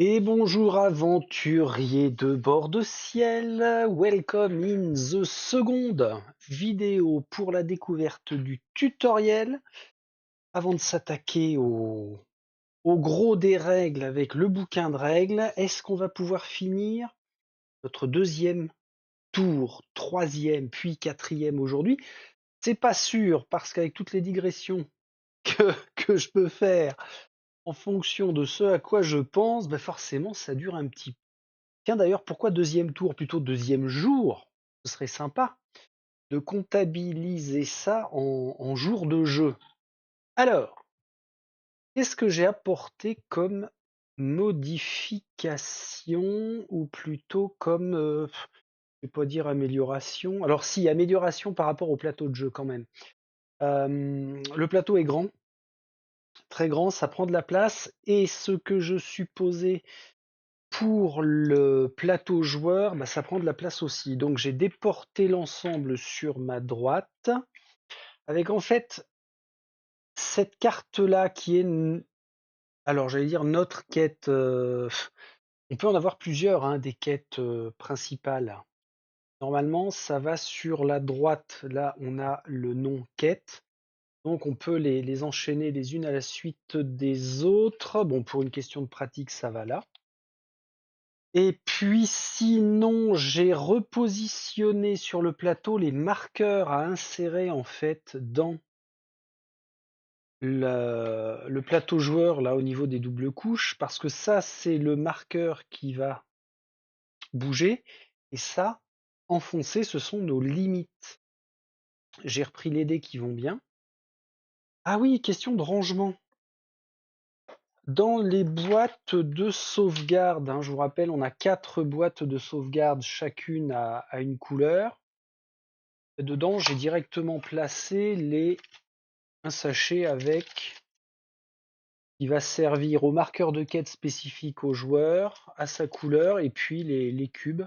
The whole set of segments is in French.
Et bonjour aventuriers de bord de ciel, welcome in the seconde vidéo pour la découverte du tutoriel. Avant de s'attaquer au gros des règles avec le bouquin de règles, est-ce qu'on va pouvoir finir notre deuxième tour, troisième puis quatrième aujourd'hui? C'est pas sûr parce qu'avec toutes les digressions que je peux faire en fonction de ce à quoi je pense, forcément ça dure un petit peu. Tiens d'ailleurs, pourquoi deuxième tour plutôt deuxième jour? Ce serait sympa de comptabiliser ça en jours de jeu. Alors, qu'est-ce que j'ai apporté comme modification ou plutôt comme, je vais pas dire amélioration. Alors si, amélioration par rapport au plateau de jeu quand même. Le plateau est grand, très grand, ça prend de la place et ce que je supposais pour le plateau joueur, ça prend de la place aussi. Donc j'ai déporté l'ensemble sur ma droite, avec en fait cette carte-là qui est, alors j'allais dire notre quête. On peut en avoir plusieurs, hein, des quêtes principales. Normalement, ça va sur la droite. Là, on a le nom quête. Donc on peut les enchaîner les unes à la suite des autres. Bon, pour une question de pratique, ça va là. Et puis sinon, j'ai repositionné sur le plateau les marqueurs à insérer en fait dans le plateau joueur là au niveau des doubles couches, parce que ça c'est le marqueur qui va bouger, et ça, enfoncé, ce sont nos limites. J'ai repris les dés qui vont bien. Ah oui, question de rangement. Dans les boîtes de sauvegarde, hein, je vous rappelle, on a 4 boîtes de sauvegarde, chacune à une couleur. Dedans, j'ai directement placé un sachet avec qui va servir au marqueur de quête spécifique au joueur, à sa couleur, et puis les cubes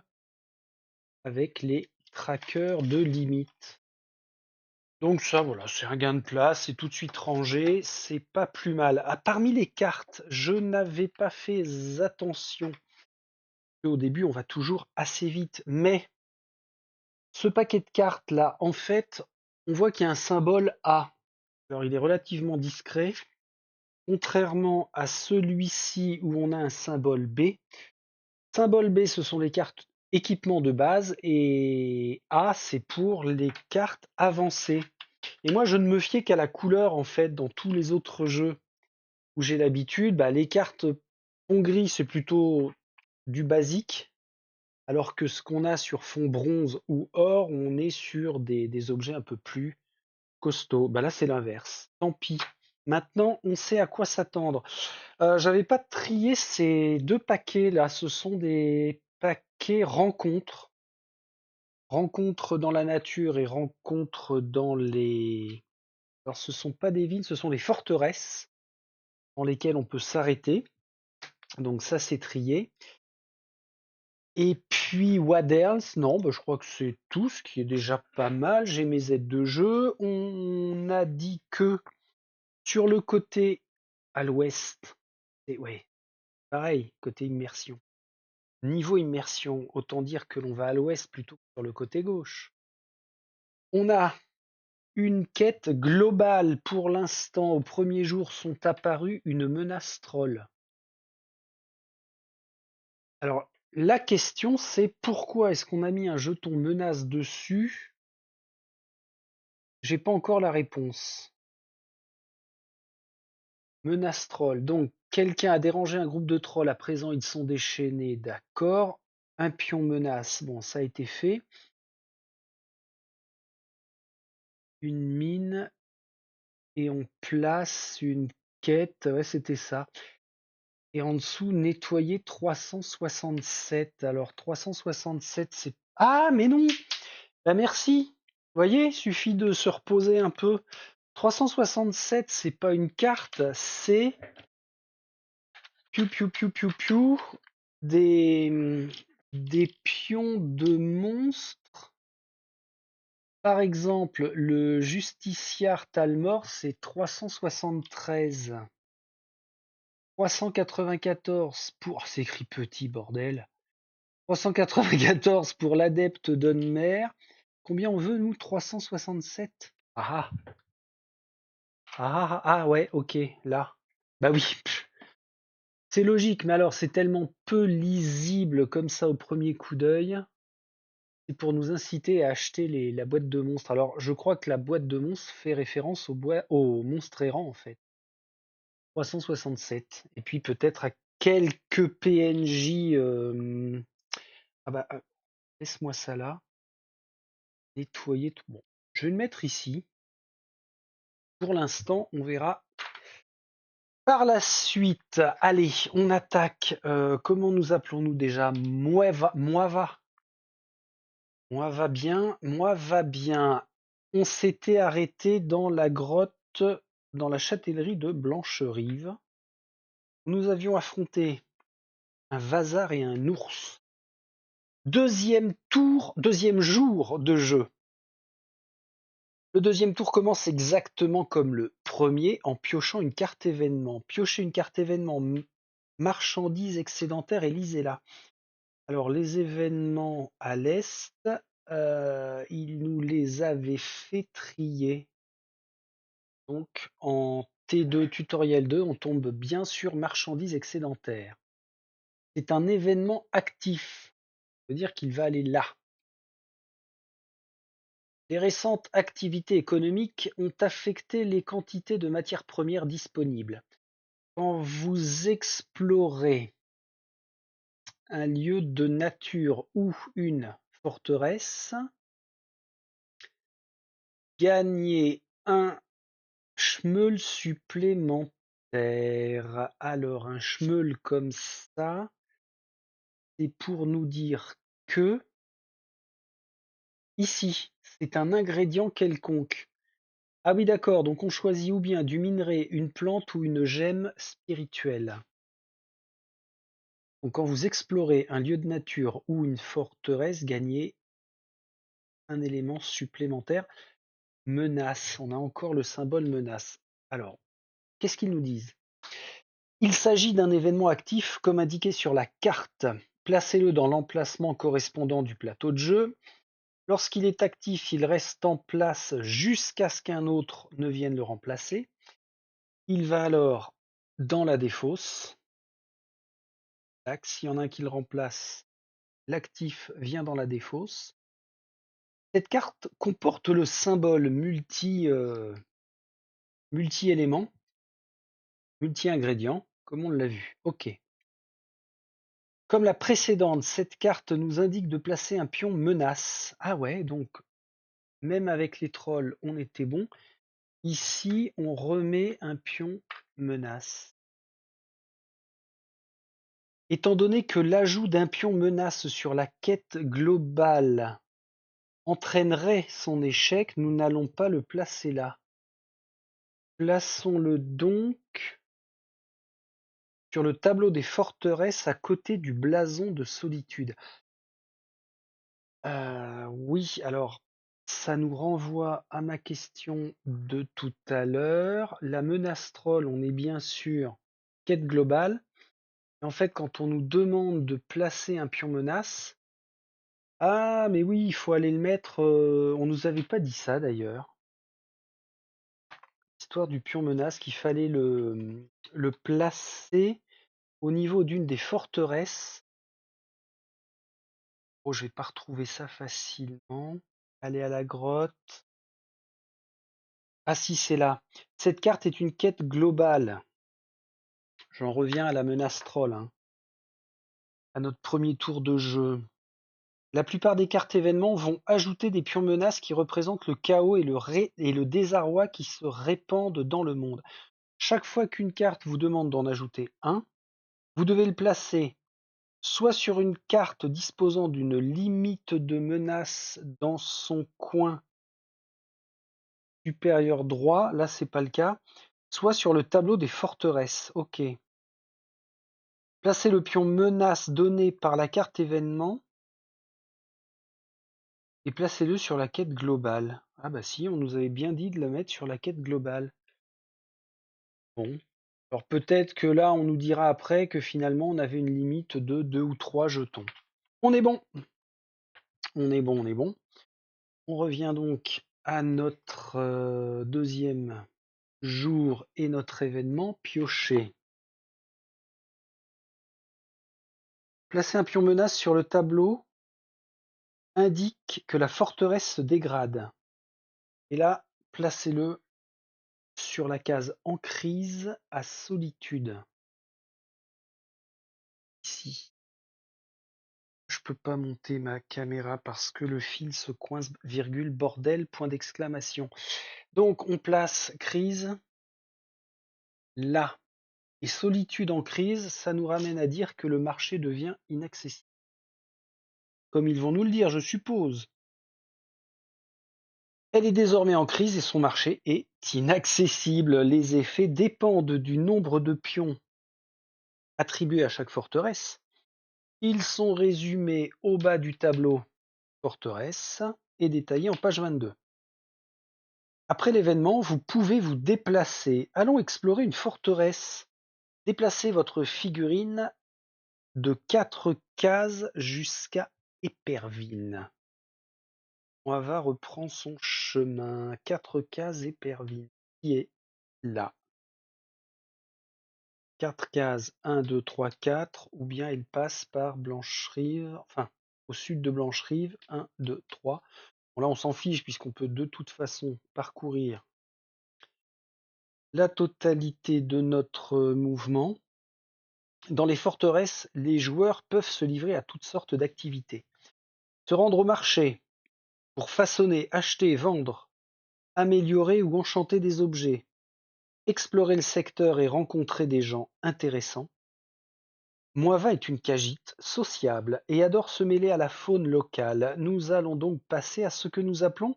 avec les trackers de limite. Donc ça, voilà, c'est un gain de place, c'est tout de suite rangé, c'est pas plus mal. Ah, parmi les cartes, je n'avais pas fait attention. Au début, on va toujours assez vite, mais ce paquet de cartes là, en fait, on voit qu'il y a un symbole A. Alors il est relativement discret, contrairement à celui-ci où on a un symbole B. Symbole B, ce sont les cartes équipement de base, et A, c'est pour les cartes avancées. Et moi, je ne me fiais qu'à la couleur, en fait, dans tous les autres jeux où j'ai l'habitude. Les cartes fond gris, c'est plutôt du basique, alors que ce qu'on a sur fond bronze ou or, on est sur des objets un peu plus costauds. Là, c'est l'inverse. Tant pis. Maintenant, on sait à quoi s'attendre. J'avais pas trié ces 2 paquets là, ce sont des paquets rencontres. Rencontres dans la nature et rencontres dans les, alors ce sont pas des villes, ce sont des forteresses dans lesquelles on peut s'arrêter. Donc ça, c'est trié. Et puis what else? Non, je crois que c'est tout, ce qui est déjà pas mal. J'ai mes aides de jeu. On a dit que sur le côté à l'ouest, et ouais, pareil, côté immersion. Niveau immersion, autant dire que l'on va à l'ouest plutôt que sur le côté gauche. On a une quête globale pour l'instant. Au premier jour sont apparues une menace troll. Alors, la question c'est pourquoi est-ce qu'on a mis un jeton menace dessus? J'ai pas encore la réponse. Menace troll. Donc, quelqu'un a dérangé un groupe de trolls, à présent ils sont déchaînés, d'accord. Un pion menace, bon, ça a été fait. Une mine, et on place une quête, ouais, c'était ça. Et en dessous, nettoyer 367. Alors, 367, c'est... Ah, mais non! Merci! Vous voyez, suffit de se reposer un peu. 367, c'est pas une carte, c'est piou piou piou piou piou des pions de monstres. Par exemple, le justiciar Talmor, c'est 373. 394 pour... C'est écrit petit, bordel. 394 pour l'adepte d'Unmer. Combien on veut, nous? 367. Ah ah. Ah ouais, ok, là. Bah oui, c'est logique, mais alors c'est tellement peu lisible comme ça au premier coup d'œil. C'est pour nous inciter à acheter la boîte de monstres. Alors, je crois que la boîte de monstres fait référence au monstre errant, en fait. 367. Et puis peut-être à quelques PNJ. Ah bah, laisse-moi ça là. Nettoyer tout. Bon, je vais le mettre ici. Pour l'instant, on verra par la suite. Allez, on attaque. Comment nous appelons-nous déjà? Moi va. Moi va bien. Moi va bien. On s'était arrêté dans la grotte, dans la châtellerie de Blancherive. Nous avions affronté un vasard et un ours. Deuxième jour de jeu. Le deuxième tour commence exactement comme le premier en piochant une carte événement. Piochez une carte événement, marchandises excédentaires et lisez-la. Alors les événements à l'est, il nous les avait fait trier. Donc en T2 tutoriel 2, on tombe bien sur marchandises excédentaires. C'est un événement actif, ça veut dire qu'il va aller là. Les récentes activités économiques ont affecté les quantités de matières premières disponibles. Quand vous explorez un lieu de nature ou une forteresse, gagnez un Schmeul supplémentaire. Alors un Schmeul comme ça, c'est pour nous dire que ici, c'est un ingrédient quelconque. Ah oui d'accord, donc on choisit ou bien du minerai, une plante ou une gemme spirituelle. Donc quand vous explorez un lieu de nature ou une forteresse, gagnez un élément supplémentaire. Menace, on a encore le symbole menace. Alors, qu'est-ce qu'ils nous disent? Il s'agit d'un événement actif comme indiqué sur la carte. Placez-le dans l'emplacement correspondant du plateau de jeu. Lorsqu'il est actif, il reste en place jusqu'à ce qu'un autre ne vienne le remplacer. Il va alors dans la défausse. S'il y en a un qui le remplace, l'actif vient dans la défausse. Cette carte comporte le symbole multi-éléments, multi-ingrédients, comme on l'a vu. OK. Comme la précédente, cette carte nous indique de placer un pion menace. Ah ouais, donc même avec les trolls, on était bon. Ici, on remet un pion menace. Étant donné que l'ajout d'un pion menace sur la quête globale entraînerait son échec, nous n'allons pas le placer là. Plaçons-le donc sur le tableau des forteresses à côté du blason de solitude. Oui, alors ça nous renvoie à ma question de tout à l'heure. La menace troll, on est bien sûr quête globale. En fait, quand on nous demande de placer un pion menace, ah mais oui, il faut aller le mettre. On nous avait pas dit ça d'ailleurs. Histoire du pion menace, qu'il fallait le placer au niveau d'une des forteresses. Oh, je vais pas retrouver ça facilement. Aller à la grotte. Ah si, c'est là. Cette carte est une quête globale. J'en reviens à la menace troll, hein, à notre premier tour de jeu. La plupart des cartes événements vont ajouter des pions menaces qui représentent le chaos et le désarroi qui se répandent dans le monde. Chaque fois qu'une carte vous demande d'en ajouter un, vous devez le placer soit sur une carte disposant d'une limite de menace dans son coin supérieur droit, là c'est pas le cas, soit sur le tableau des forteresses. Ok. Placez le pion menace donné par la carte événement et placez-le sur la quête globale. Ah bah si, on nous avait bien dit de la mettre sur la quête globale. Bon. Alors peut-être que là, on nous dira après que finalement, on avait une limite de 2 ou 3 jetons. On est bon, on est bon, on est bon. On revient donc à notre deuxième jour et notre événement pioché. Placer un pion menace sur le tableau indique que la forteresse se dégrade. Et là, placez-le sur la case en crise à solitude. Ici. Je peux pas monter ma caméra parce que le fil se coince, virgule, bordel, point d'exclamation. Donc on place crise là. Et solitude en crise, ça nous ramène à dire que le marché devient inaccessible. Comme ils vont nous le dire, je suppose. Elle est désormais en crise et son marché est inaccessible. Les effets dépendent du nombre de pions attribués à chaque forteresse. Ils sont résumés au bas du tableau forteresse et détaillés en page 22. Après l'événement, vous pouvez vous déplacer. Allons explorer une forteresse. Déplacez votre figurine de 4 cases jusqu'à Éperville. Moava reprend son chemin. 4 cases Éperville. Qui est là. 4 cases, 1, 2, 3, 4, ou bien il passe par Blancherive, enfin, au sud de Blancherive, 1, 2, 3. Bon, là, on s'en fiche puisqu'on peut de toute façon parcourir la totalité de notre mouvement. Dans les forteresses, les joueurs peuvent se livrer à toutes sortes d'activités. Se rendre au marché pour façonner, acheter, vendre, améliorer ou enchanter des objets, explorer le secteur et rencontrer des gens intéressants. Moava est une Khajiit sociable et adore se mêler à la faune locale. Nous allons donc passer à ce que nous appelons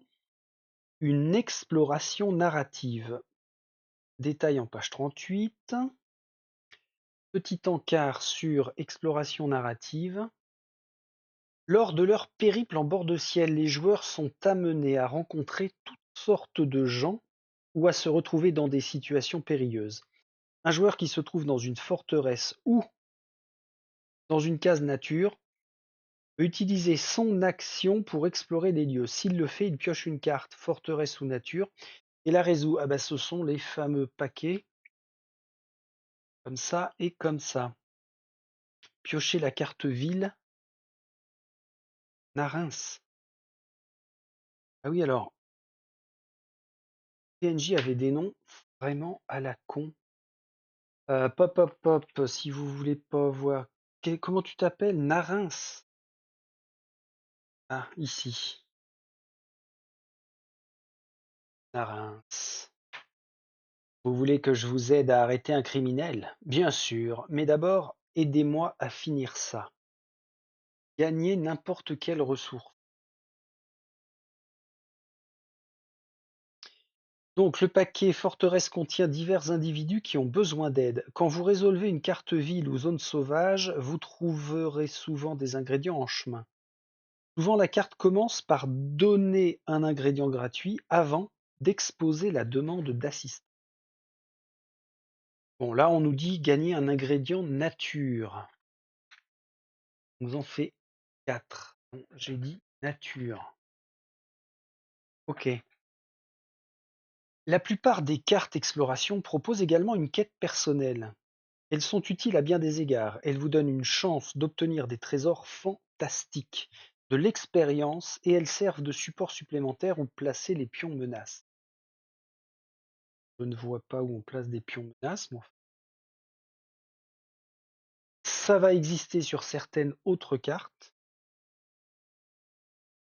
une exploration narrative. Détail en page 38. Petit encart sur exploration narrative. Lors de leur périple en bord de ciel, les joueurs sont amenés à rencontrer toutes sortes de gens ou à se retrouver dans des situations périlleuses. Un joueur qui se trouve dans une forteresse ou dans une case nature peut utiliser son action pour explorer les lieux. S'il le fait, il pioche une carte forteresse ou nature et la résout. Ah bah, ce sont les fameux paquets, comme ça et comme ça. Piocher la carte ville, Narins. Ah oui, alors, PNJ avait des noms vraiment à la con. Pop, pop, pop, si vous voulez pas voir. Comment tu t'appelles? Narins. Ah, ici. Narins. Vous voulez que je vous aide à arrêter un criminel? Bien sûr, mais d'abord, aidez-moi à finir ça. Gagner n'importe quelle ressource. Donc le paquet forteresse contient divers individus qui ont besoin d'aide. Quand vous résolvez une carte ville ou zone sauvage, vous trouverez souvent des ingrédients en chemin. Souvent la carte commence par donner un ingrédient gratuit avant d'exposer la demande d'assistance. Bon là on nous dit gagner un ingrédient nature. On nous en fait 4. Bon, j'ai dit nature. Ok. La plupart des cartes exploration proposent également une quête personnelle. Elles sont utiles à bien des égards. Elles vous donnent une chance d'obtenir des trésors fantastiques, de l'expérience et elles servent de support supplémentaire où placer les pions menaces. Je ne vois pas où on place des pions menaces, mais enfin, ça va exister sur certaines autres cartes.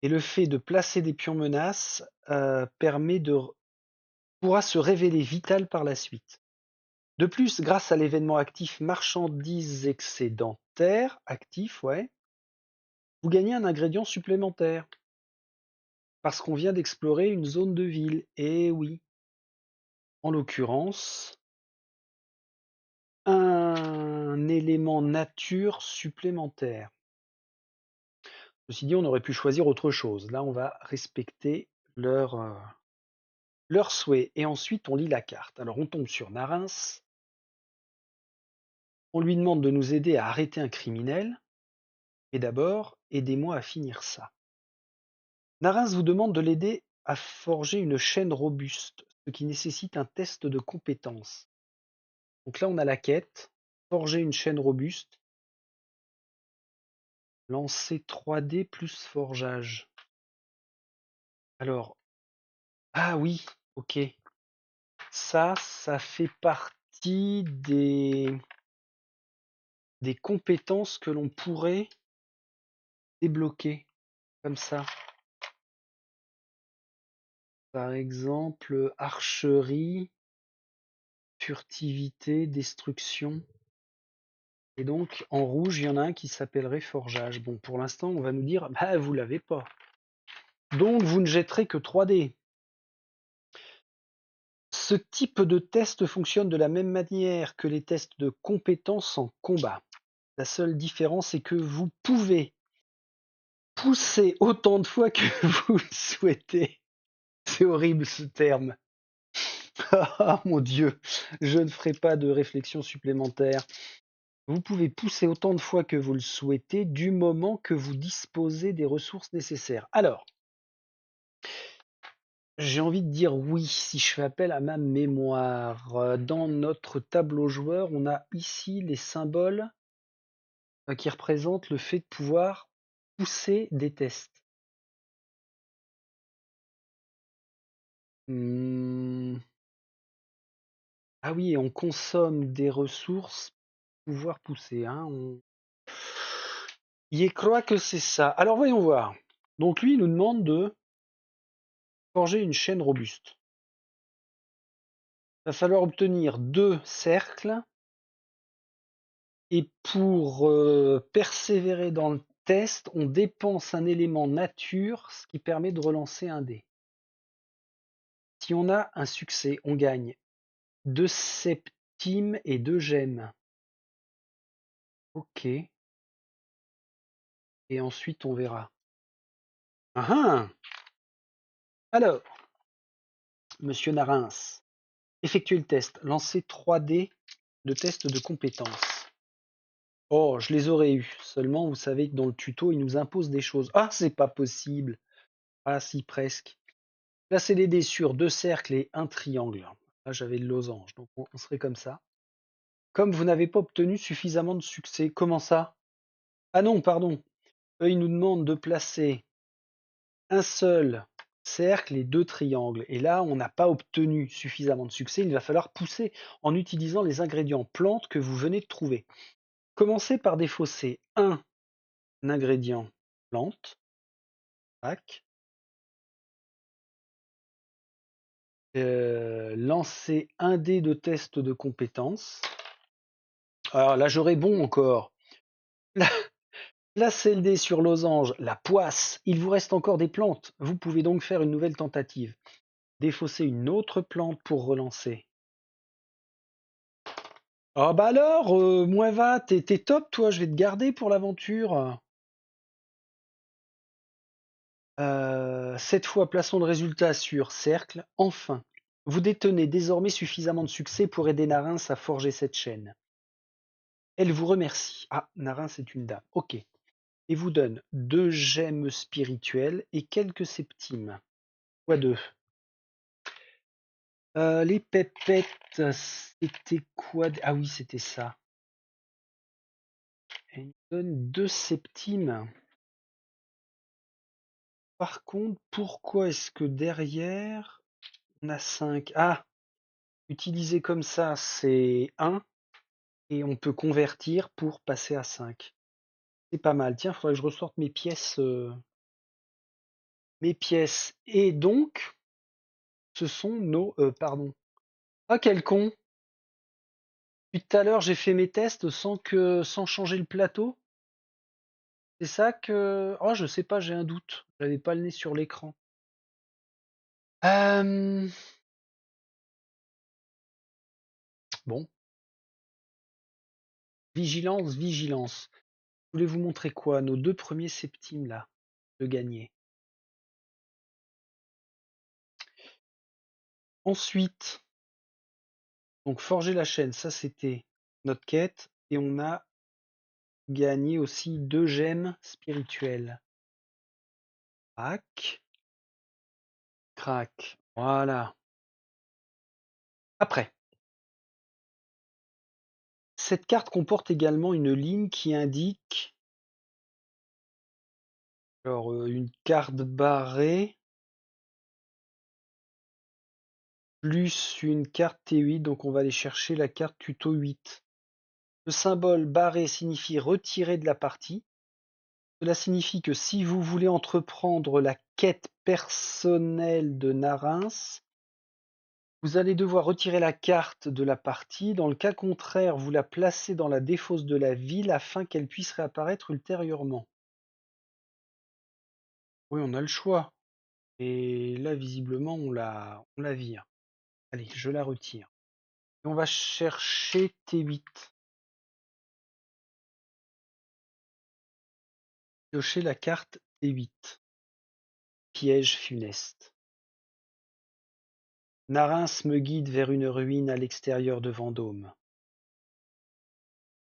Et le fait de placer des pions menaces pourra se révéler vital par la suite. De plus, grâce à l'événement actif marchandises excédentaires, actif, ouais, vous gagnez un ingrédient supplémentaire. Parce qu'on vient d'explorer une zone de ville. Et oui. En l'occurrence, un élément nature supplémentaire. Ceci dit, on aurait pu choisir autre chose. Là, on va respecter leur souhait. Et ensuite, on lit la carte. Alors, on tombe sur Narins. On lui demande de nous aider à arrêter un criminel. Et d'abord, aidez-moi à finir ça. Narins vous demande de l'aider à forger une chaîne robuste, ce qui nécessite un test de compétence. Donc là, on a la quête, forger une chaîne robuste, lancer 3D plus forgeage. Alors, ah oui, ok. Ça fait partie des compétences que l'on pourrait débloquer comme ça. Par exemple, archerie, furtivité, destruction. Et donc, en rouge, il y en a un qui s'appellerait forgeage. Bon, pour l'instant, on va nous dire, bah, vous l'avez pas. Donc, vous ne jetterez que 3D. Ce type de test fonctionne de la même manière que les tests de compétences en combat. La seule différence est que vous pouvez pousser autant de fois que vous le souhaitez. C'est horrible ce terme. Ah mon Dieu, je ne ferai pas de réflexion supplémentaire. Vous pouvez pousser autant de fois que vous le souhaitez du moment que vous disposez des ressources nécessaires. Alors, j'ai envie de dire oui si je fais appel à ma mémoire. Dans notre tableau joueur, on a ici les symboles qui représentent le fait de pouvoir pousser des tests. Hmm. Ah oui, on consomme des ressources pour pouvoir pousser. Hein, Il croit que c'est ça. Alors voyons voir. Donc lui, il nous demande de forger une chaîne robuste. Il va falloir obtenir 2 cercles. Et pour persévérer dans le test, on dépense un élément nature, ce qui permet de relancer un dé. Si on a un succès, on gagne 2 septimes et 2 gemmes. Ok. Et ensuite, on verra. Ah ah. Alors, monsieur Narins, effectuez le test. Lancez 3 dés de test de compétences. Oh, je les aurais eus. Seulement, vous savez que dans le tuto, il nous impose des choses. Ah, c'est pas possible. Ah, si, presque. Placez les dés sur 2 cercles et un triangle. Là, j'avais le losange, donc on serait comme ça. Comme vous n'avez pas obtenu suffisamment de succès, comment ça? Ah non, pardon. Eux, ils nous demandent de placer un seul cercle et 2 triangles. Et là, on n'a pas obtenu suffisamment de succès. Il va falloir pousser en utilisant les ingrédients plantes que vous venez de trouver. Commencez par défausser un ingrédient plante. Tac. Lancez un dé de test de compétence. Alors là, j'aurais bon encore. Placez le dé sur losange, la poisse. Il vous reste encore des plantes. Vous pouvez donc faire une nouvelle tentative. Défausser une autre plante pour relancer. Ah bah alors, moins va, t'es top toi, je vais te garder pour l'aventure. Cette fois, plaçons le résultat sur cercle. Enfin, vous détenez désormais suffisamment de succès pour aider Narins à forger cette chaîne. Elle vous remercie. Ah, Narins est une dame. Ok. Et vous donne 2 gemmes spirituelles et quelques septimes. Quoi deux. Les pépettes, c'était quoi? Ah oui, c'était ça. Elle nous donne 2 septimes. Par contre, pourquoi est-ce que derrière, on a 5? Ah, utiliser comme ça, c'est 1. Et on peut convertir pour passer à 5. C'est pas mal. Tiens, il faudrait que je ressorte mes pièces. Mes pièces. Et donc, ce sont nos... pardon. Ah, quel con! Depuis tout à l'heure, j'ai fait mes tests sans changer le plateau. C'est ça que... Oh, je sais pas, j'ai un doute. J'avais pas le nez sur l'écran. Euh, Bon, vigilance, vigilance. Je voulais vous montrer quoi? Nos 2 premiers septimes, là, de gagner. Ensuite, donc forger la chaîne, ça c'était notre quête. et on a gagné aussi 2 gemmes spirituelles. Crac. Crac. Voilà. Après, cette carte comporte également une ligne qui indique une carte barrée plus une carte T8, donc on va aller chercher la carte tuto 8. Le symbole barré signifie retirer de la partie. Cela signifie que si vous voulez entreprendre la quête personnelle de Narins, vous allez devoir retirer la carte de la partie. Dans le cas contraire, vous la placez dans la défausse de la ville afin qu'elle puisse réapparaître ultérieurement. Oui, on a le choix. Et là, visiblement, on la vire. Allez, je la retire. Et on va chercher T8. Piocher la carte T8. Piège funeste. Narins me guide vers une ruine à l'extérieur de Vendôme.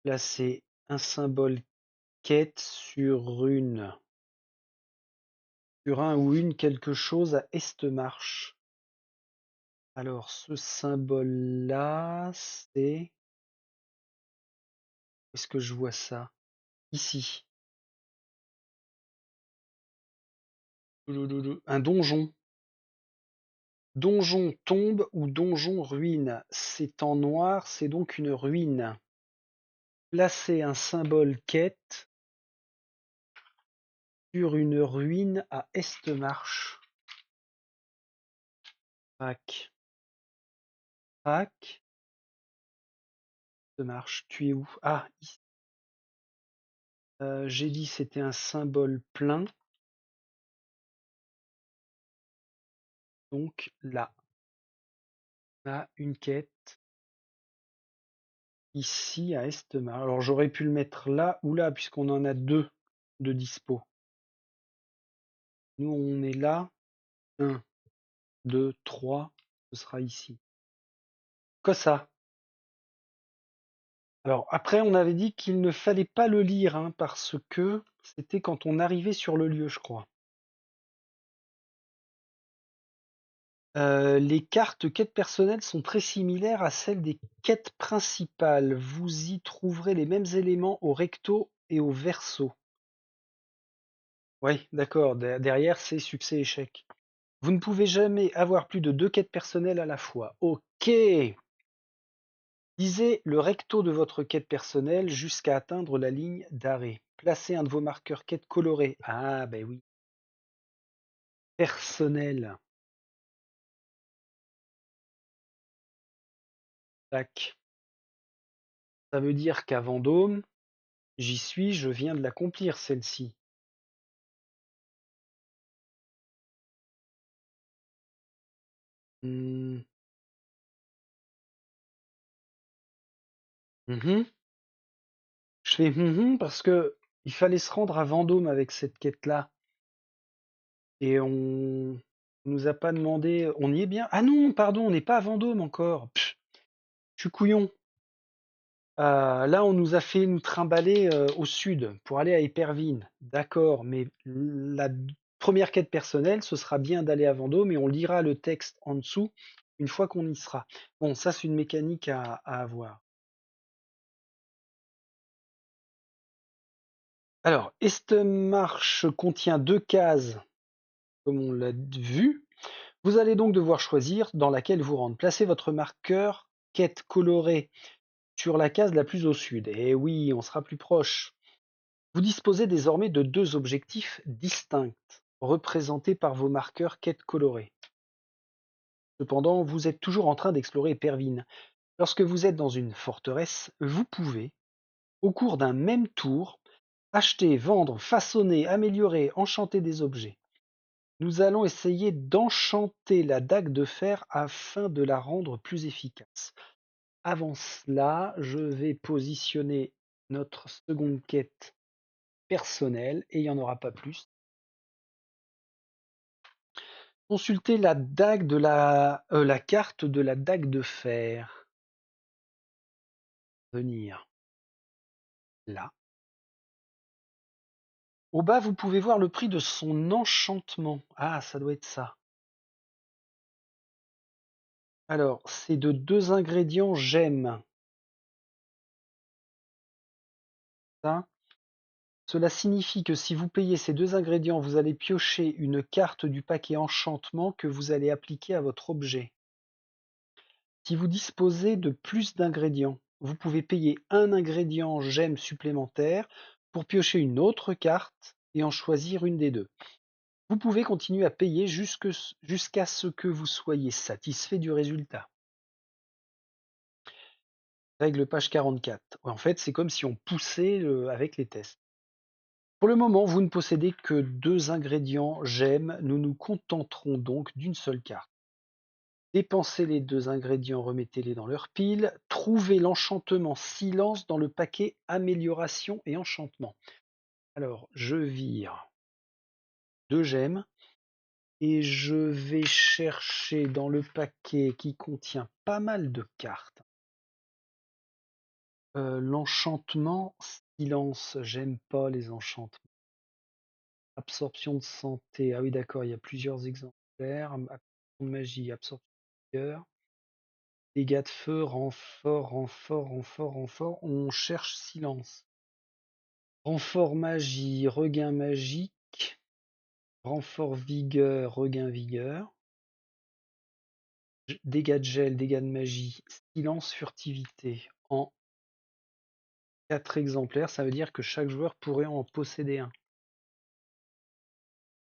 Placez un symbole quête sur un ou une quelque chose à Estmarche. Alors ce symbole-là, c'est... Est-ce que je vois ça? Ici. Un donjon. Donjon tombe ou donjon ruine. C'est en noir, c'est donc une ruine. Placez un symbole quête sur une ruine à Estmarche. Crac. Crac. Estmarche, tu es où? Ah, ici. J'ai dit c'était un symbole plein. Donc là, on a une quête ici à Estemar. Alors j'aurais pu le mettre là ou là, puisqu'on en a 2 de dispo. Nous, on est là. 1, 2, 3. Ce sera ici. Que ça. Alors après, on avait dit qu'il ne fallait pas le lire, hein, parce que c'était quand on arrivait sur le lieu, je crois. Les cartes quêtes personnelles sont très similaires à celles des quêtes principales. Vous y trouverez les mêmes éléments au recto et au verso. Oui, d'accord. Derrière, c'est succès-échec. Vous ne pouvez jamais avoir plus de 2 quêtes personnelles à la fois. Ok. Lisez le recto de votre quête personnelle jusqu'à atteindre la ligne d'arrêt. Placez un de vos marqueurs quête colorés. Ah, ben oui. Personnel. Tac. Ça veut dire qu'à Vendôme, j'y suis, je viens de l'accomplir, celle-ci. Hmm. Mhm. Je fais parce que il fallait se rendre à Vendôme avec cette quête-là. Et on nous a pas demandé. On y est bien? Ah non, pardon, on n'est pas à Vendôme encore. Pff, je suis couillon. Là, on nous a fait nous trimballer au sud pour aller à Éperville. D'accord, mais la première quête personnelle, ce sera bien d'aller à Vendôme et on lira le texte en dessous une fois qu'on y sera. Bon, ça, c'est une mécanique à avoir. Alors, Estemarche contient 2 cases, comme on l'a vu. Vous allez donc devoir choisir dans laquelle vous rendre. Placez votre marqueur quête colorée sur la case la plus au sud. Et oui, on sera plus proche. Vous disposez désormais de 2 objectifs distincts, représentés par vos marqueurs quête colorée. Cependant, vous êtes toujours en train d'explorer Pervine. Lorsque vous êtes dans une forteresse, vous pouvez, au cours d'un même tour, acheter, vendre, façonner, améliorer, enchanter des objets. Nous allons essayer d'enchanter la dague de fer afin de la rendre plus efficace. Avant cela, je vais positionner notre seconde quête personnelle, et il n'y en aura pas plus. Consultez la carte de la dague de fer. Venir. là. Au bas, vous pouvez voir le prix de son enchantement. Ah, ça doit être ça. Alors, c'est de 2 ingrédients gemmes. Ça. Cela signifie que si vous payez ces 2 ingrédients, vous allez piocher une carte du paquet enchantement que vous allez appliquer à votre objet. Si vous disposez de plus d'ingrédients, vous pouvez payer un ingrédient gemme supplémentaire pour piocher une autre carte et en choisir une des deux. Vous pouvez continuer à payer jusqu'à ce que vous soyez satisfait du résultat. Règle page 44. En fait, c'est comme si on poussait avec les tests. Pour le moment, vous ne possédez que 2 ingrédients gemmes, nous nous contenterons donc d'une seule carte. Dépensez les 2 ingrédients, remettez-les dans leur pile. Trouvez l'enchantement silence dans le paquet amélioration et enchantement. Alors, je vire 2 gemmes et je vais chercher dans le paquet qui contient pas mal de cartes. L'enchantement silence, j'aime pas les enchantements. Absorption de santé, ah oui d'accord, il y a plusieurs exemplaires. Absorption de magie, absorption de vigueur. Dégâts de feu, renfort, renfort, renfort, renfort. On cherche silence. Renfort magie, regain magique. Renfort vigueur, regain vigueur. Dégâts de gel, dégâts de magie, silence, furtivité. En 4 exemplaires, ça veut dire que chaque joueur pourrait en posséder un.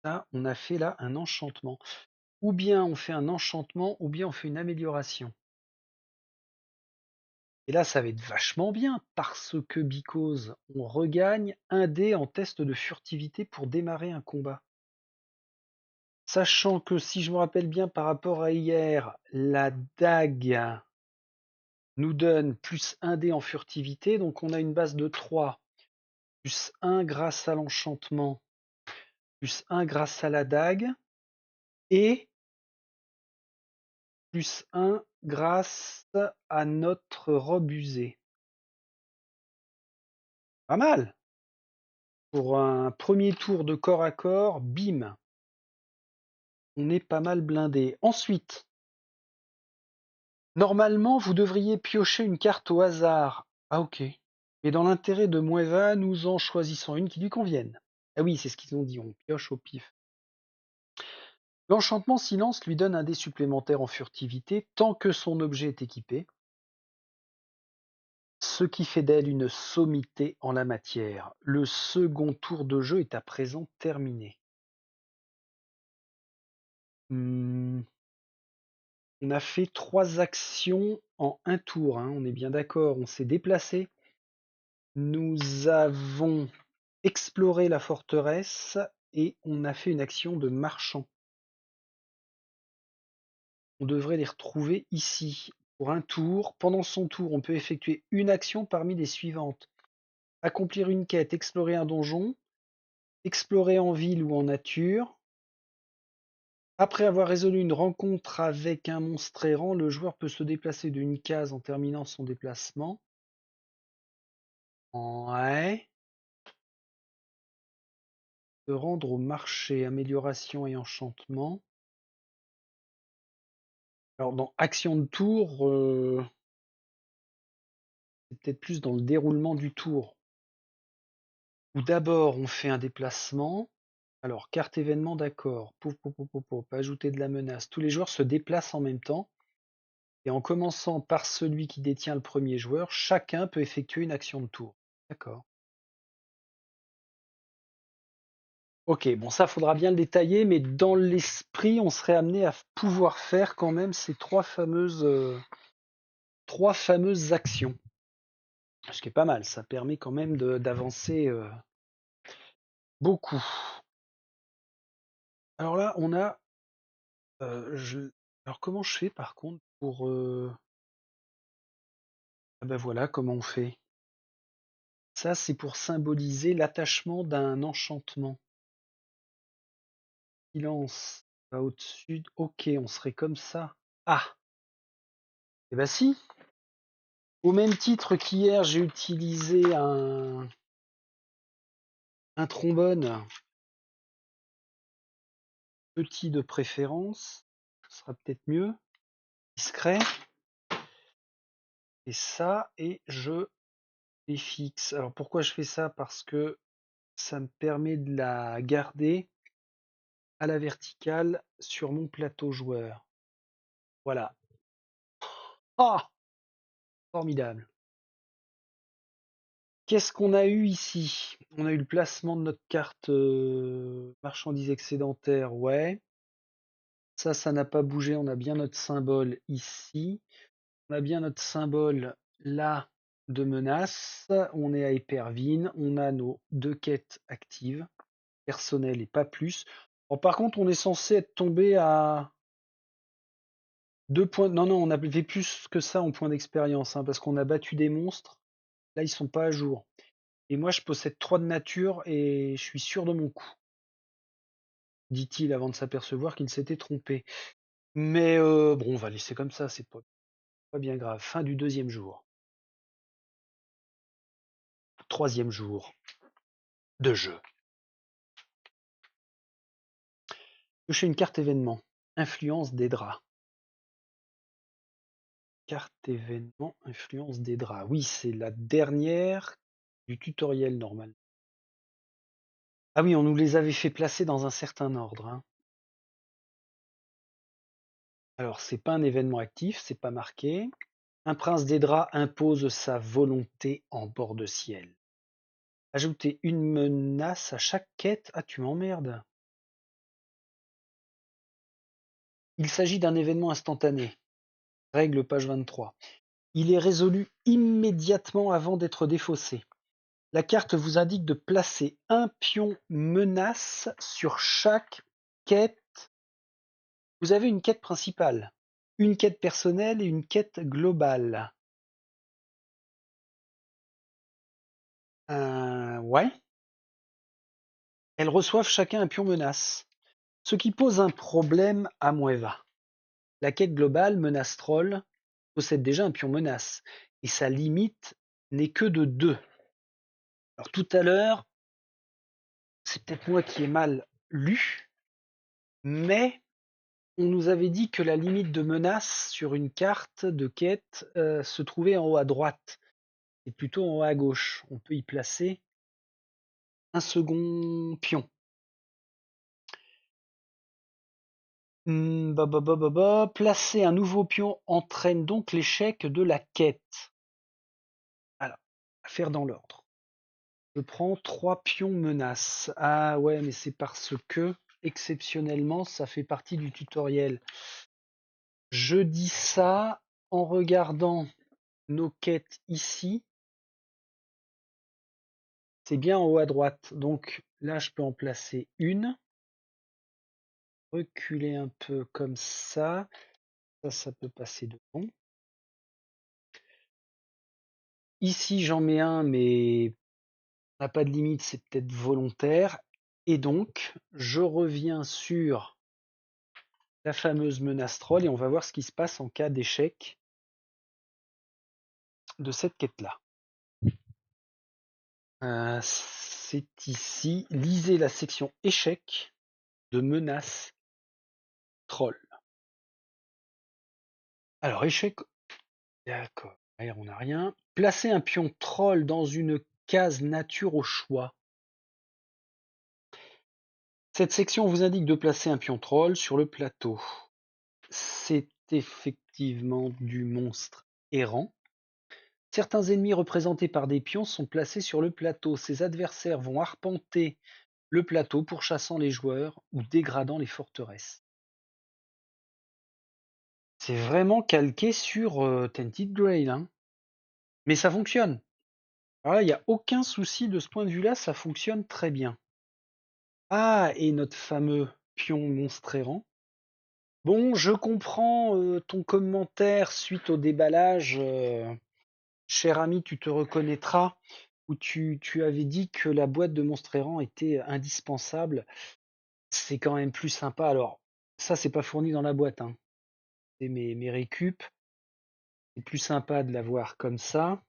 Là, on a fait là un enchantement. Ou bien on fait un enchantement, ou bien on fait une amélioration. Et là, ça va être vachement bien, parce que because on regagne un dé en test de furtivité pour démarrer un combat. Sachant que si je me rappelle bien par rapport à hier, la dague nous donne plus un dé en furtivité, donc on a une base de 3, plus 1 grâce à l'enchantement, plus 1 grâce à la dague, et plus 1 grâce à notre robe usée. Pas mal! Pour un premier tour de corps à corps, bim! On est pas mal blindé. Ensuite, normalement, vous devriez piocher une carte au hasard. Ah ok. Mais dans l'intérêt de Mueva, nous en choisissons une qui lui convienne. Ah oui, c'est ce qu'ils ont dit, on pioche au pif. L'enchantement silence lui donne un dé supplémentaire en furtivité tant que son objet est équipé, ce qui fait d'elle une sommité en la matière. Le second tour de jeu est à présent terminé. On a fait 3 actions en un tour, hein, on est bien d'accord. On s'est déplacé, nous avons exploré la forteresse et on a fait une action de marchand. On devrait les retrouver ici. Pour un tour, pendant son tour, on peut effectuer une action parmi les suivantes. Accomplir une quête, explorer un donjon, explorer en ville ou en nature. Après avoir résolu une rencontre avec un monstre errant, le joueur peut se déplacer d'une case en terminant son déplacement. Ouais. Se rendre au marché, amélioration et enchantement. Alors dans action de tour, c'est peut-être plus dans le déroulement du tour. Où d'abord on fait un déplacement. Alors carte événement, d'accord. Pouf, pouf, pouf, pouf, pouf. Ajouter de la menace. Tous les joueurs se déplacent en même temps. Et en commençant par celui qui détient le premier joueur, chacun peut effectuer une action de tour. D'accord. Ok, bon ça faudra bien le détailler, mais dans l'esprit, on serait amené à pouvoir faire quand même ces trois fameuses actions. Ce qui est pas mal, ça permet quand même d'avancer beaucoup. Alors là, on a... Alors comment je fais par contre pour... Ah ben voilà comment on fait. Ça, c'est pour symboliser l'attachement d'un enchantement. Silence va au-dessus. Ok, on serait comme ça. Ah! Eh ben si! Au même titre qu'hier, j'ai utilisé un trombone petit de préférence. Ce sera peut-être mieux. Discret. Et ça, et je les fixe. Alors pourquoi je fais ça? Parce que ça me permet de la garder à la verticale sur mon plateau joueur. Voilà. Ah! Formidable. Qu'est-ce qu'on a eu ici? On a eu le placement de notre carte marchandise excédentaire, ouais. Ça n'a pas bougé, on a bien notre symbole ici. On a bien notre symbole là de menace. On est à Épervine, on a nos 2 quêtes actives, personnelles et pas plus. Bon, par contre, on est censé être tombé à 2 points. Non, non, on avait plus que ça en points d'expérience, hein, parce qu'on a battu des monstres. Là, ils sont pas à jour. Et moi, je possède 3 de nature et je suis sûr de mon coup, dit-il avant de s'apercevoir qu'il s'était trompé. Mais bon, on va laisser comme ça, c'est pas bien grave. Fin du 2e jour. 3e jour de jeu. Piocher une carte événement. Influence des draps. Carte événement, influence des draps. Oui, c'est la dernière du tutoriel normal. Ah oui, on nous les avait fait placer dans un certain ordre, hein. Alors, c'est pas un événement actif, c'est pas marqué. Un prince des draps impose sa volonté en bord de ciel. Ajouter une menace à chaque quête. Ah, tu m'emmerdes. Il s'agit d'un événement instantané. Règle page 23. Il est résolu immédiatement avant d'être défaussé. La carte vous indique de placer un pion menace sur chaque quête. Vous avez une quête principale, une quête personnelle et une quête globale. Ouais. Elles reçoivent chacun un pion menace, ce qui pose un problème à Mueva. La quête globale, menace troll, possède déjà un pion menace, et sa limite n'est que de 2. Alors tout à l'heure, c'est peut-être moi qui ai mal lu, mais on nous avait dit que la limite de menace sur une carte de quête se trouvait en haut à droite, et plutôt en haut à gauche. On peut y placer un second pion. Placer un nouveau pion entraîne donc l'échec de la quête. Alors, à faire dans l'ordre. Je prends 3 pions menaces. Ah ouais, mais c'est parce que, exceptionnellement, ça fait partie du tutoriel. Je dis ça en regardant nos quêtes ici. C'est bien en haut à droite. Donc là, je peux en placer une. Reculer un peu comme ça. Ça peut passer devant. Ici, j'en mets un, mais n'a pas de limite, c'est peut-être volontaire. Et donc, je reviens sur la fameuse menace troll et on va voir ce qui se passe en cas d'échec de cette quête-là. C'est ici. Lisez la section échec de menace troll. Alors, échec. D'accord. Là, on n'a rien. Placez un pion troll dans une case nature au choix. Cette section vous indique de placer un pion troll sur le plateau. C'est effectivement du monstre errant. Certains ennemis représentés par des pions sont placés sur le plateau. Ces adversaires vont arpenter le plateau pourchassant les joueurs ou dégradant les forteresses. C'est vraiment calqué sur Tainted Grail, hein. Mais ça fonctionne. Alors là, il n'y a aucun souci de ce point de vue-là, ça fonctionne très bien. Ah, et notre fameux pion monstre errant. Bon, je comprends ton commentaire suite au déballage, cher ami, tu te reconnaîtras, où tu avais dit que la boîte de monstre errant était indispensable. C'est quand même plus sympa. Alors, ça, c'est pas fourni dans la boîte, hein. C'est mes récup. C'est plus sympa de l'avoir comme ça.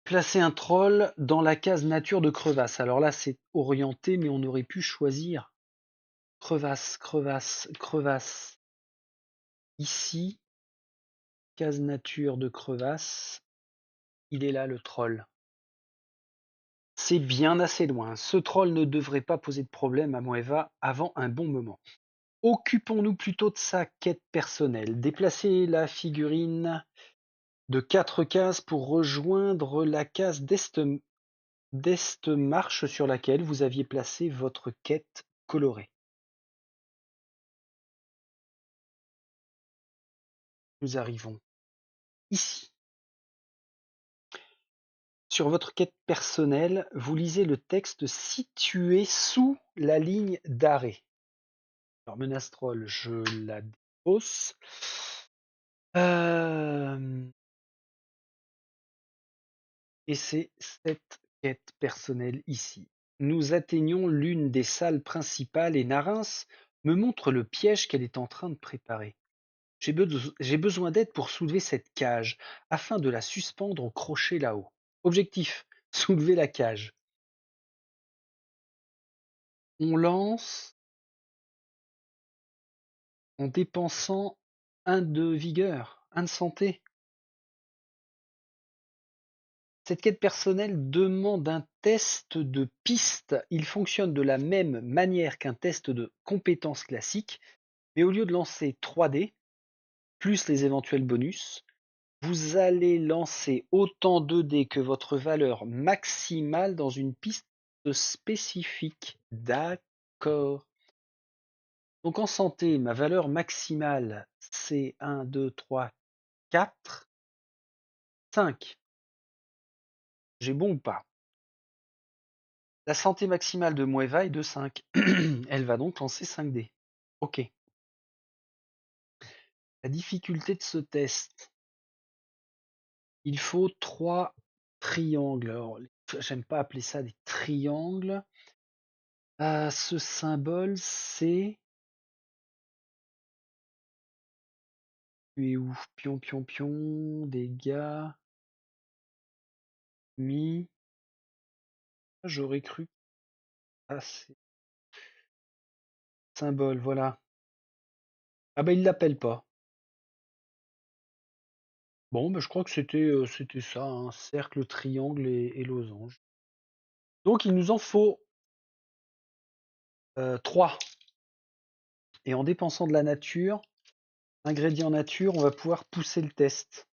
Placer un troll dans la case nature de crevasse. Alors là, c'est orienté, mais on aurait pu choisir crevasse, crevasse, crevasse. Ici, case nature de crevasse. Il est là, le troll. C'est bien assez loin. Ce troll ne devrait pas poser de problème à Moeva avant un bon moment. Occupons-nous plutôt de sa quête personnelle. Déplacez la figurine de 4 cases pour rejoindre la case d'est-marche sur laquelle vous aviez placé votre quête colorée. Nous arrivons ici. Sur votre quête personnelle, vous lisez le texte situé sous la ligne d'arrêt. Alors Menastrol, je la dépose. Et c'est cette quête personnelle ici. Nous atteignons l'une des salles principales et Narins me montre le piège qu'elle est en train de préparer. J'ai besoin d'aide pour soulever cette cage, afin de la suspendre au crochet là-haut. Objectif, soulever la cage. On lance en dépensant 1 de vigueur, 1 de santé. Cette quête personnelle demande un test de piste. Il fonctionne de la même manière qu'un test de compétences classique, mais au lieu de lancer 3 dés, plus les éventuels bonus, vous allez lancer autant de dés que votre valeur maximale dans une piste spécifique. D'accord. Donc en santé, ma valeur maximale, c'est 1, 2, 3, 4, 5. J'ai bon ou pas? La santé maximale de Moeva est de 5. Elle va donc lancer 5 dés. Ok. La difficulté de ce test. Il faut 3 triangles. Alors, j'aime pas appeler ça des triangles. Ce symbole, c'est... Tu es où? Pion, pion, pion, dégâts, mi. J'aurais cru. Ah, c'est symbole, voilà. Ah bah il l'appelle pas. Bon, bah, je crois que c'était ça, hein, cercle, triangle et losange. Donc il nous en faut 3. Et en dépensant de la nature, ingrédient nature, on va pouvoir pousser le test.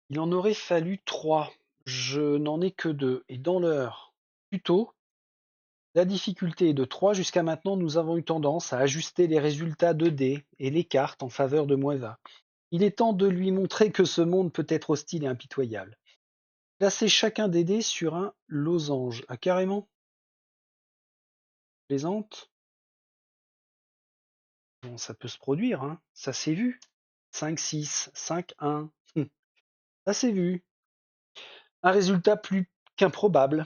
Il en aurait fallu 3. Je n'en ai que 2. Et dans l'heure, plutôt, la difficulté est de 3. Jusqu'à maintenant, nous avons eu tendance à ajuster les résultats de dés et les cartes en faveur de Moeva. Il est temps de lui montrer que ce monde peut être hostile et impitoyable. Placez chacun des dés sur un losange. Ah, carrément? Plaisante? Bon, ça peut se produire, hein. Ça s'est vu. 5-6, 5-1. Ça s'est vu. Un résultat plus qu'improbable,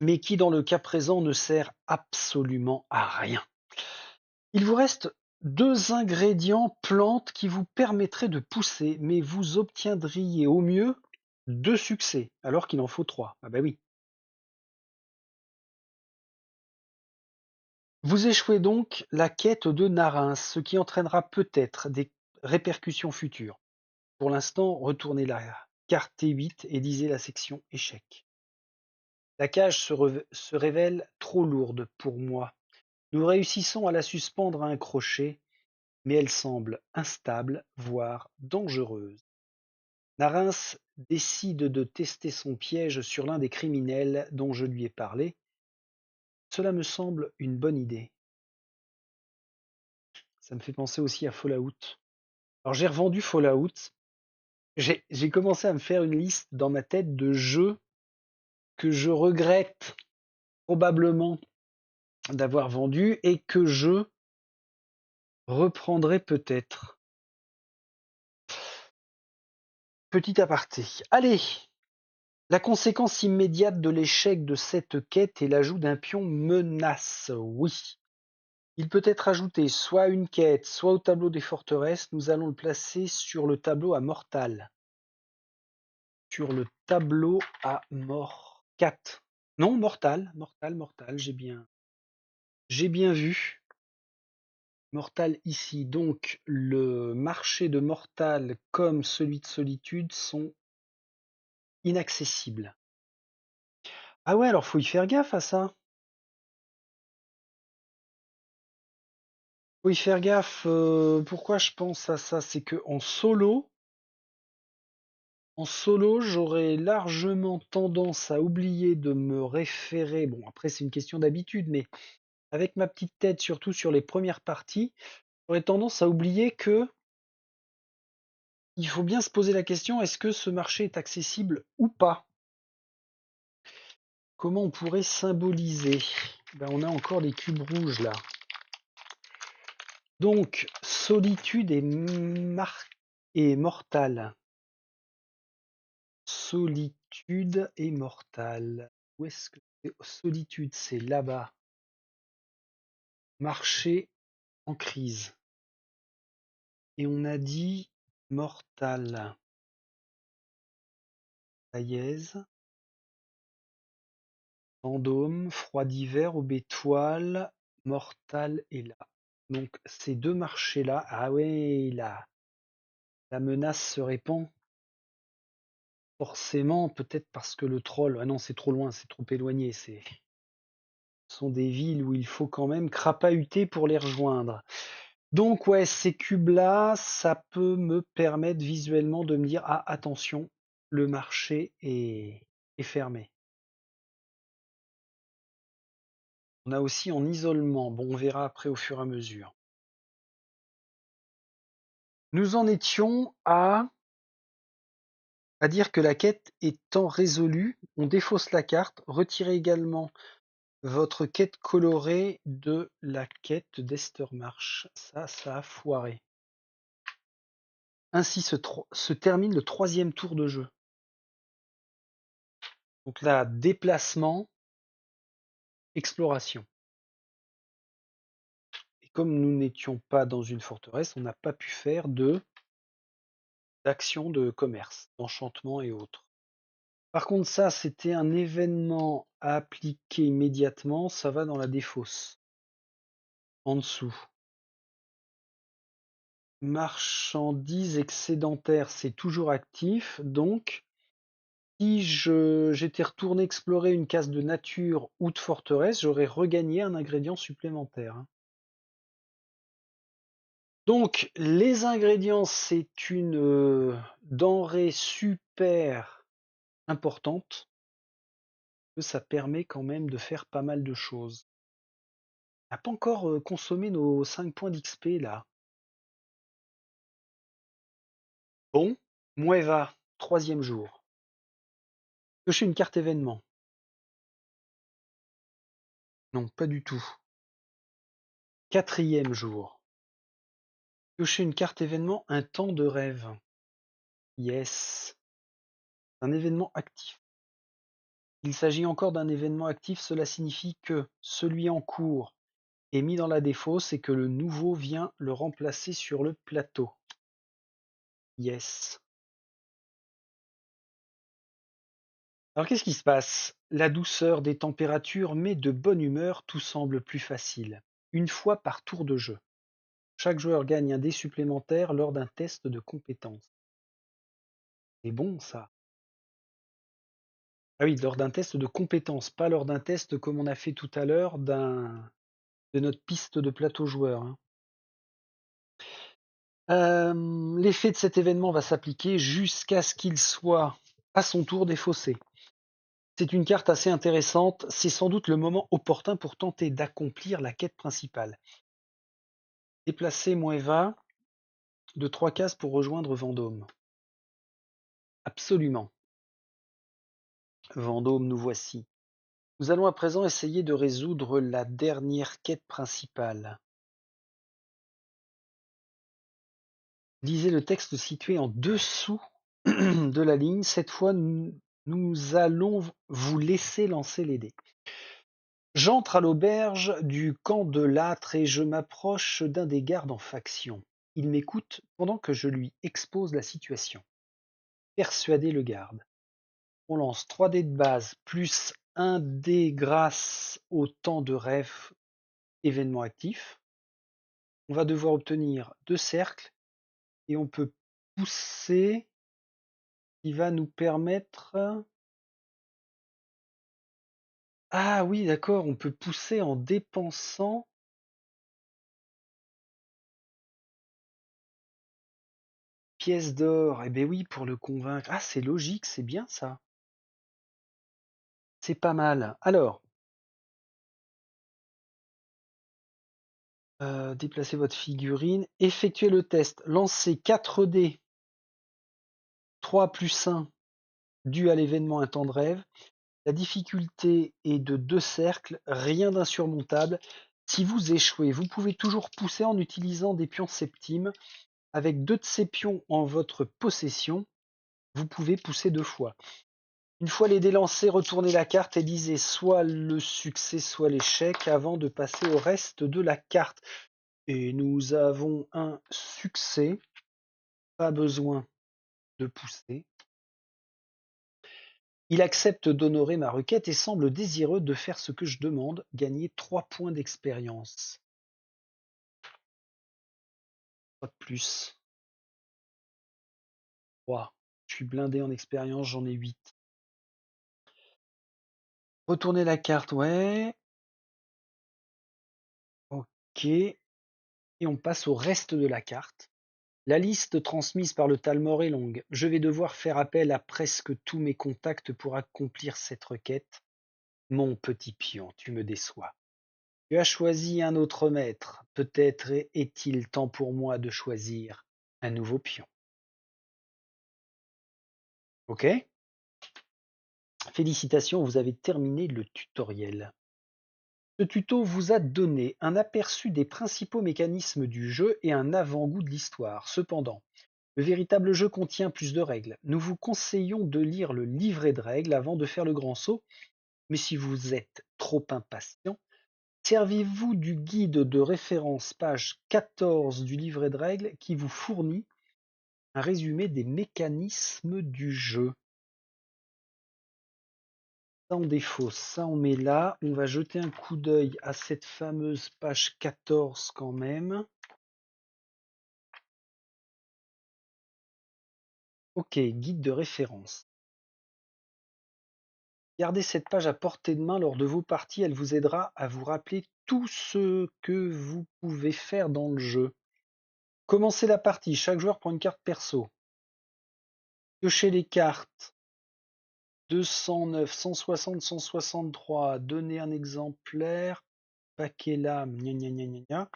mais qui dans le cas présent ne sert absolument à rien. Il vous reste 2 ingrédients plantes qui vous permettraient de pousser, mais vous obtiendriez au mieux 2 succès, alors qu'il en faut 3. Ah bah oui. Vous échouez donc la quête de Narins, ce qui entraînera peut-être des répercussions futures. Pour l'instant, retournez la carte T8 et lisez la section échec. La cage se révèle trop lourde pour moi. Nous réussissons à la suspendre à un crochet, mais elle semble instable, voire dangereuse. Narins décide de tester son piège sur l'un des criminels dont je lui ai parlé. Cela me semble une bonne idée. Ça me fait penser aussi à Fallout. Alors j'ai revendu Fallout. J'ai commencé à me faire une liste dans ma tête de jeux que je regrette probablement d'avoir vendu et que je reprendrai peut-être. Petit aparté. Allez, la conséquence immédiate de l'échec de cette quête est l'ajout d'un pion menace. Oui. Il peut être ajouté soit à une quête, soit au tableau des forteresses. Nous allons le placer sur le tableau à mortal. Sur le tableau à mort 4. Non, mortal, mortal, j'ai bien vu. Mortal ici. Donc le marché de mortal comme celui de solitude sont inaccessibles. Ah ouais, alors faut y faire gaffe à ça. Faut y faire gaffe. Pourquoi je pense à ça? C'est que en solo, j'aurais largement tendance à oublier de me référer. Bon, après c'est une question d'habitude, mais avec ma petite tête, surtout sur les premières parties, j'aurais tendance à oublier que il faut bien se poser la question, est-ce que ce marché est accessible ou pas? Comment on pourrait symboliser? Ben, on a encore des cubes rouges là. Donc, solitude et mortale. Solitude et mortale. Où est-ce que c'est? Solitude, c'est là-bas. Marché en crise. Et on a dit mortale. Taillez. Vendôme, Froid d'hiver, Aube étoile, Mortal est là. Donc ces deux marchés-là, ah ouais, là, la menace se répand. Forcément, peut-être parce que le troll, ah non, c'est trop loin, c'est trop éloigné. Ce sont des villes où il faut quand même crapahuter pour les rejoindre. Donc ouais, ces cubes-là, ça peut me permettre visuellement de me dire, ah attention, le marché est fermé. On a aussi en isolement, bon on verra après au fur et à mesure. Nous en étions à dire que la quête étant résolue, on défausse la carte. Retirez également votre quête colorée de la quête d'Estermarch. Ça a foiré. Ainsi se termine le 3e tour de jeu. Donc là, déplacement, exploration. Et comme nous n'étions pas dans une forteresse, on n'a pas pu faire d'action de commerce, d'enchantement et autres. Par contre, ça, c'était un événement à appliquer immédiatement. Ça va dans la défausse. En dessous. Marchandises excédentaires, c'est toujours actif. Donc, si j'étais retourné explorer une case de nature ou de forteresse, j'aurais regagné un ingrédient supplémentaire. Donc, les ingrédients, c'est une denrée super importante. Ça permet quand même de faire pas mal de choses. On n'a pas encore consommé nos 5 points d'XP là. Bon, Mueva, 3e jour. Piocher une carte événement. Non, pas du tout. 4e jour. Piocher une carte événement, un temps de rêve. Yes. Un événement actif. Il s'agit encore d'un événement actif, cela signifie que celui en cours est mis dans la défausse et que le nouveau vient le remplacer sur le plateau. Yes. Alors qu'est-ce qui se passe? La douceur des températures met de bonne humeur, tout semble plus facile. Une fois par tour de jeu. Chaque joueur gagne un dé supplémentaire lors d'un test de compétence. C'est bon ça. Ah oui, lors d'un test de compétence, pas lors d'un test comme on a fait tout à l'heure de notre piste de plateau joueur, hein. L'effet de cet événement va s'appliquer jusqu'à ce qu'il soit à son tour défaussé. C'est une carte assez intéressante, c'est sans doute le moment opportun pour tenter d'accomplir la quête principale. Déplacer Mueva de 3 cases pour rejoindre Vendôme. Absolument. Vendôme, nous voici. Nous allons à présent essayer de résoudre la dernière quête principale. Lisez le texte situé en dessous de la ligne. Cette fois, nous allons vous laisser lancer les dés. J'entre à l'auberge du camp de l'âtre et je m'approche d'un des gardes en faction. Il m'écoute pendant que je lui expose la situation. Persuader le garde. On lance 3 dés de base plus un dé grâce au temps de rêve événement actif. On va devoir obtenir 2 cercles et on peut pousser qui va nous permettre... Ah oui, d'accord, on peut pousser en dépensant pièces d'or. Eh ben oui, pour le convaincre. Ah, c'est logique, c'est bien ça. C'est pas mal. Alors, déplacez votre figurine, effectuez le test, lancez 4 dés, 3 plus 1, dû à l'événement Un temps de rêve. La difficulté est de 2 cercles, rien d'insurmontable. Si vous échouez, vous pouvez toujours pousser en utilisant des pions septimes. Avec 2 de ces pions en votre possession, vous pouvez pousser 2 fois. Une fois les dés lancés, retournez la carte et lisez soit le succès, soit l'échec avant de passer au reste de la carte. Et nous avons un succès, pas besoin de pousser. Il accepte d'honorer ma requête et semble désireux de faire ce que je demande, gagner 3 points d'expérience. Pas de plus. 3. Je suis blindé en expérience, j'en ai 8. Retournez la carte, ouais. Ok. Et on passe au reste de la carte. La liste transmise par le Talmor est longue. Je vais devoir faire appel à presque tous mes contacts pour accomplir cette requête. Mon petit pion, tu me déçois. Tu as choisi un autre maître. Peut-être est-il temps pour moi de choisir un nouveau pion. Ok? Félicitations, vous avez terminé le tutoriel. Ce tuto vous a donné un aperçu des principaux mécanismes du jeu et un avant-goût de l'histoire. Cependant, le véritable jeu contient plus de règles. Nous vous conseillons de lire le livret de règles avant de faire le grand saut, mais si vous êtes trop impatient, servez-vous du guide de référence page 14 du livret de règles qui vous fournit un résumé des mécanismes du jeu. Sans défaut, ça on met là. On va jeter un coup d'œil à cette fameuse page 14 quand même. Ok, guide de référence. Gardez cette page à portée de main lors de vos parties, elle vous aidera à vous rappeler tout ce que vous pouvez faire dans le jeu. Commencez la partie, chaque joueur prend une carte perso. Piochez les cartes 209, 160, 163. Donnez un exemplaire. Paquet lame, gna gna gna gna gna.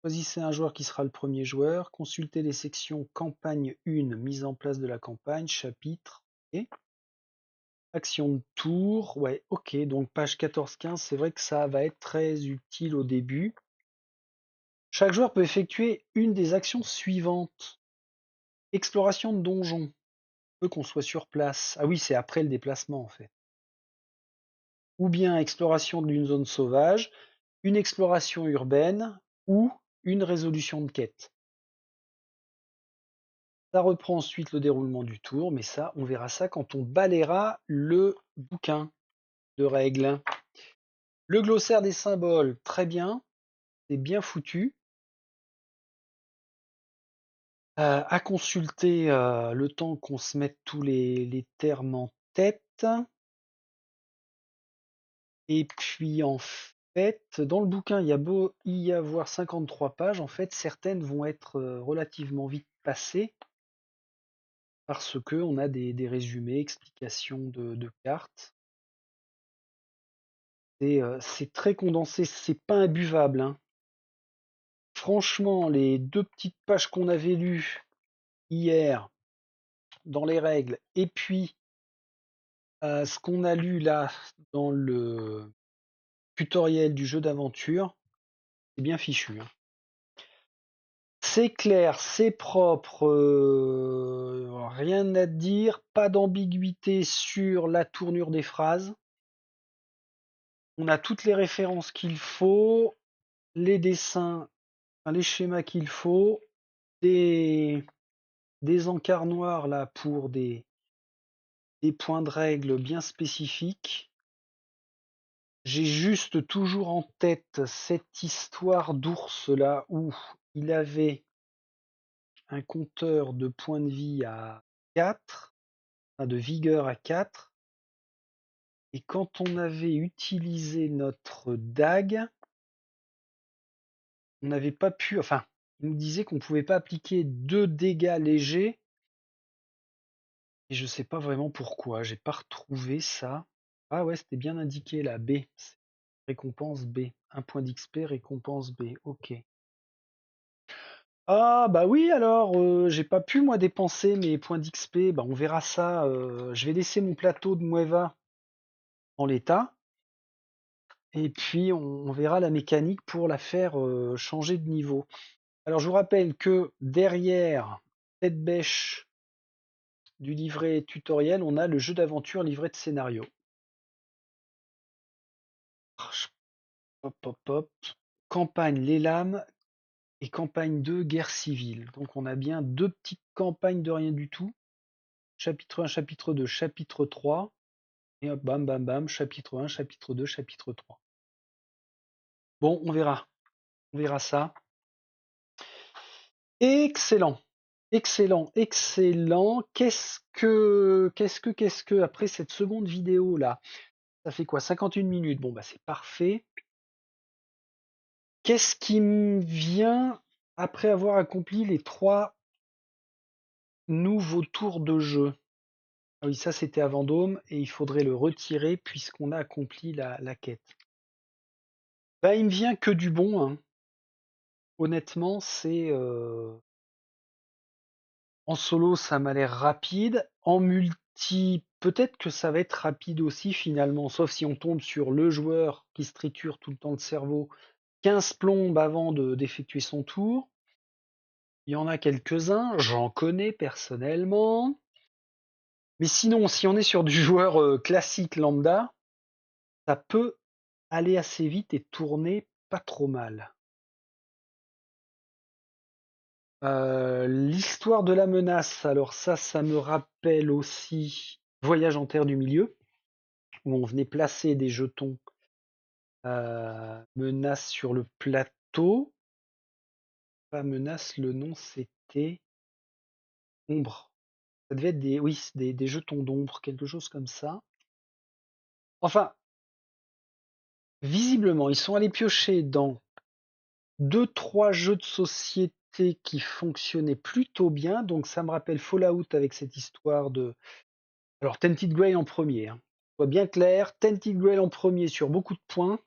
Choisissez un joueur qui sera le premier joueur. Consultez les sections campagne 1, mise en place de la campagne, chapitre. Et action de tour. Ouais, ok. Donc page 14-15, c'est vrai que ça va être très utile au début. Chaque joueur peut effectuer une des actions suivantes. Exploration de donjon. Peu qu'on soit sur place. Ah oui, c'est après le déplacement en fait. Ou bien exploration d'une zone sauvage, une exploration urbaine ou une résolution de quête. Ça reprend ensuite le déroulement du tour, mais ça, on verra ça quand on balayera le bouquin de règles. Le glossaire des symboles, très bien, c'est bien foutu. À consulter le temps qu'on se mette tous les termes en tête. Et puis en fait, dans le bouquin, il y a beau y avoir 53 pages, en fait, certaines vont être relativement vite passées parce que on a des résumés, explications de cartes. C'est très condensé, c'est pas imbuvable, hein. Franchement, les 2 petites pages qu'on avait lues hier dans les règles et puis ce qu'on a lu là dans le tutoriel du jeu d'aventure, c'est bien fichu, hein. C'est clair, c'est propre, rien à dire, pas d'ambiguïté sur la tournure des phrases. On a toutes les références qu'il faut, les dessins, les schémas qu'il faut, des encarts noirs là pour des points de règle bien spécifiques. J'ai juste toujours en tête cette histoire d'ours là où il avait un compteur de points de vie à 4, de vigueur à 4, et quand on avait utilisé notre dague, on n'avait pas pu, enfin, il nous disait qu'on ne pouvait pas appliquer 2 dégâts légers, et je sais pas vraiment pourquoi, j'ai pas retrouvé ça. Ah ouais, c'était bien indiqué là, B, récompense B, 1 point d'XP, récompense B, ok. Ah bah oui alors, j'ai pas pu moi dépenser mes points d'XP, bah on verra ça, je vais laisser mon plateau de Mueva en l'état, et puis on verra la mécanique pour la faire changer de niveau. Alors je vous rappelle que derrière cette bêche du livret tutoriel, on a le jeu d'aventure livret de scénario. Hop, hop, hop. Campagne Les Lames et campagne 2 Guerre civile. Donc on a bien 2 petites campagnes de rien du tout. Chapitre 1, chapitre 2, chapitre 3. Et hop, bam, bam, bam, chapitre 1, chapitre 2, chapitre 3. Bon, on verra. On verra ça. Excellent. Excellent, excellent. Qu'est-ce que, après cette seconde vidéo là, ça fait quoi? 51 minutes. Bon, bah c'est parfait. Qu'est-ce qui me vient après avoir accompli les 3 nouveaux tours de jeu? Ah oui, ça c'était à Vendôme et il faudrait le retirer puisqu'on a accompli la quête. Bah, il me vient que du bon, hein. Honnêtement, c'est en solo, ça m'a l'air rapide. En multi, peut-être que ça va être rapide aussi finalement, sauf si on tombe sur le joueur qui se triture tout le temps le cerveau 15 plombes avant d'effectuer son tour. Il y en a quelques-uns, j'en connais personnellement. Mais sinon, si on est sur du joueur classique lambda, ça peut aller assez vite et tourner pas trop mal. L'histoire de la menace, alors ça me rappelle aussi Voyage en terre du milieu, où on venait placer des jetons menace sur le plateau. Pas menace, le nom c'était ombre. Ça devait être des jetons d'ombre, quelque chose comme ça. Enfin, visiblement, ils sont allés piocher dans 2-3 jeux de société qui fonctionnaient plutôt bien. Donc ça me rappelle Fallout avec cette histoire de... Alors Tented Grail en premier, hein. Soit bien clair, Tented Grail en premier sur beaucoup de points.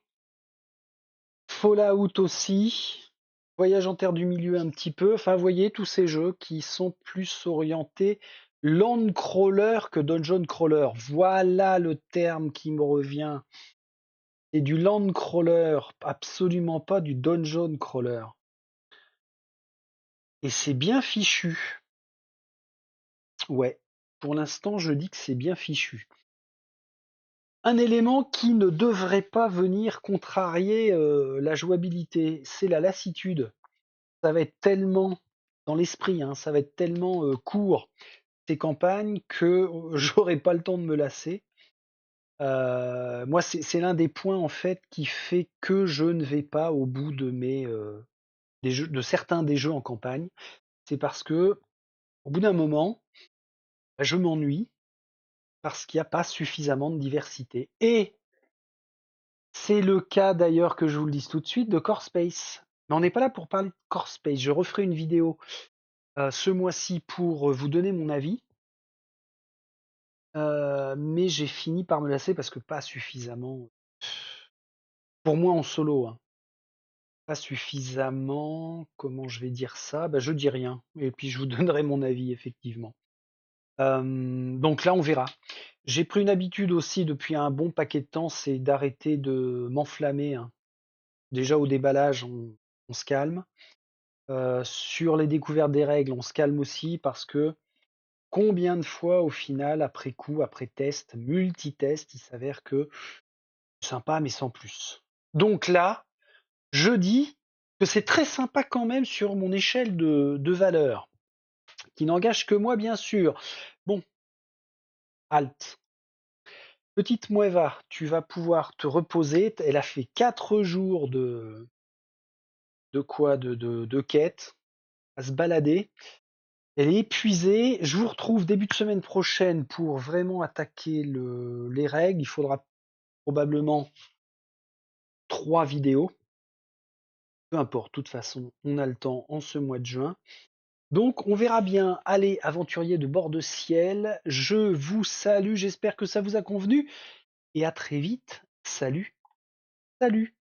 Fallout aussi. Voyage en terre du milieu un petit peu. Enfin, vous voyez, tous ces jeux qui sont plus orientés land crawler que dungeon crawler. Voilà le terme qui me revient. C'est du land crawler, absolument pas du dungeon crawler. Et c'est bien fichu. Ouais, pour l'instant, je dis que c'est bien fichu. Un élément qui ne devrait pas venir contrarier la jouabilité, c'est la lassitude. Ça va être tellement, dans l'esprit, hein, ça va être tellement court ces campagnes que j'aurai pas le temps de me lasser. Moi, c'est l'un des points en fait qui fait que je ne vais pas au bout de des jeux, de certains des jeux en campagne. C'est parce que au bout d'un moment, bah, je m'ennuie parce qu'il n'y a pas suffisamment de diversité. Et c'est le cas d'ailleurs, que je vous le dise tout de suite, de Core Space. Mais on n'est pas là pour parler de Core Space. Je referai une vidéo ce mois-ci pour vous donner mon avis. Mais j'ai fini par me lasser parce que pas suffisamment. Pour moi en solo, hein, pas suffisamment. Comment je vais dire ça? Bah, je dis rien. Et puis je vous donnerai mon avis effectivement. Donc là, on verra. J'ai pris une habitude aussi depuis un bon paquet de temps, c'est d'arrêter de m'enflammer, hein. Déjà au déballage, on se calme. Sur les découvertes des règles, on se calme aussi parce que combien de fois au final, après coup, après test, multitest, il s'avère que Sympa, mais sans plus. Donc là, je dis que c'est très sympa quand même sur mon échelle de valeur, qui n'engage que moi, bien sûr. Bon, halte. Petite Mueva, tu vas pouvoir te reposer. Elle a fait 4 jours de quête, à se balader. Elle est épuisée. Je vous retrouve début de semaine prochaine pour vraiment attaquer les règles. Il faudra probablement 3 vidéos. Peu importe, de toute façon, on a le temps en ce mois de juin. Donc, on verra bien. Allez, aventuriers de bord de ciel, je vous salue. J'espère que ça vous a convenu. Et à très vite. Salut, salut.